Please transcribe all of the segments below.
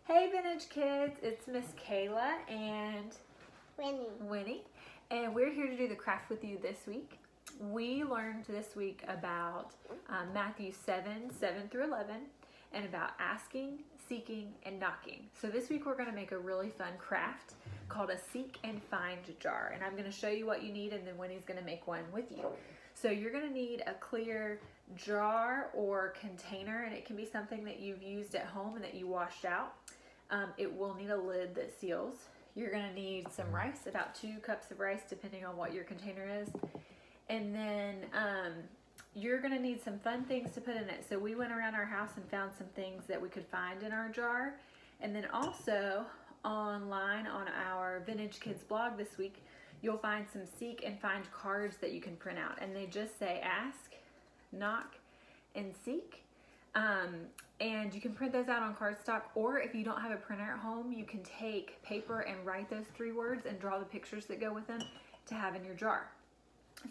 Hey Vintage Kids, it's Miss Kayla and Winnie, and we're here to do the craft with you this week. We learned this week about Matthew 7 through 11, and about asking, seeking, and knocking. So this week we're going to make a really fun craft called a seek and find jar, and I'm going to show you what you need, and then Winnie's going to make one with you. So you're going to need a clear jar or container, and it can be something that you've used at home and that you washed out. It will need a lid that seals. You're going to need some rice, about 2 cups of rice depending on what your container is. And then you're going to need some fun things to put in it. So we went around our house and found some things that we could find in our jar. And then also online on our Vintage Kids blog this week, you'll find some seek and find cards that you can print out. And they just say ask, knock, and seek. And you can print those out on cardstock, or if you don't have a printer at home, you can take paper and write those 3 words and draw the pictures that go with them to have in your jar.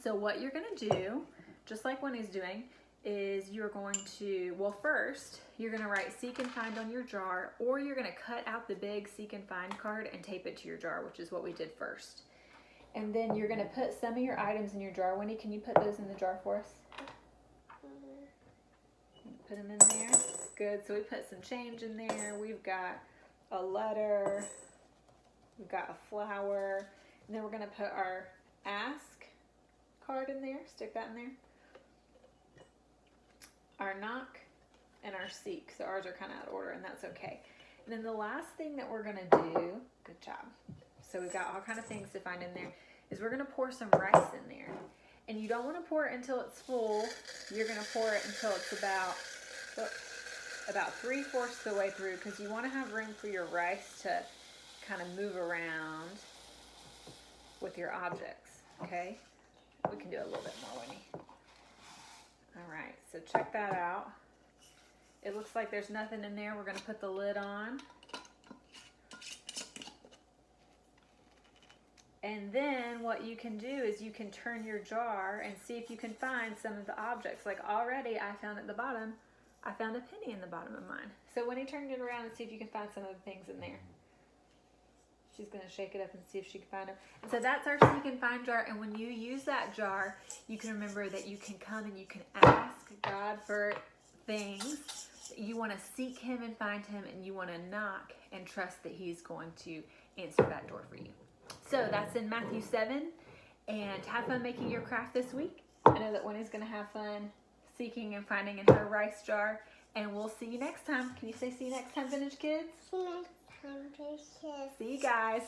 So what you're going to do, just like Winnie's doing, is you're going to, well, first you're going to write seek and find on your jar, or you're going to cut out the big seek and find card and tape it to your jar, which is what we did first. And then you're going to put some of your items in your jar. Winnie, can you put those in the jar for us? Put them in there. Good. So we put some change in there. We've got a letter. We've got a flower. And then we're going to put our ask card in there. Stick that in there. Our knock and our seek. So ours are kind of out of order, and that's okay. And then the last thing that we're going to do, good job. So we've got all kind of things to find in there, is we're going to pour some rice in there. And you don't want to pour it until it's full. You're going to pour it until it's about 3/4 the way through, because you want to have room for your rice to kind of move around with your objects, okay? We can do a little bit more, Winnie. All right, so check that out. It looks like there's nothing in there. We're going to put the lid on. And then what you can do is you can turn your jar and see if you can find some of the objects. Like already I found at the bottom, I found a penny in the bottom of mine. So when you turn it around and see if you can find some of the things in there. She's going to shake it up and see if she can find them. And so that's our seek and find jar. And when you use that jar, you can remember that you can come and you can ask God for things. You want to seek Him and find Him, and you want to knock and trust that He's going to answer that door for you. So that's in Matthew 7. And have fun making your craft this week. I know that Winnie's going to have fun seeking and finding in her rice jar. And we'll see you next time. Can you say see you next time, Vintage Kids? See you next time, Vintage Kids. See you guys.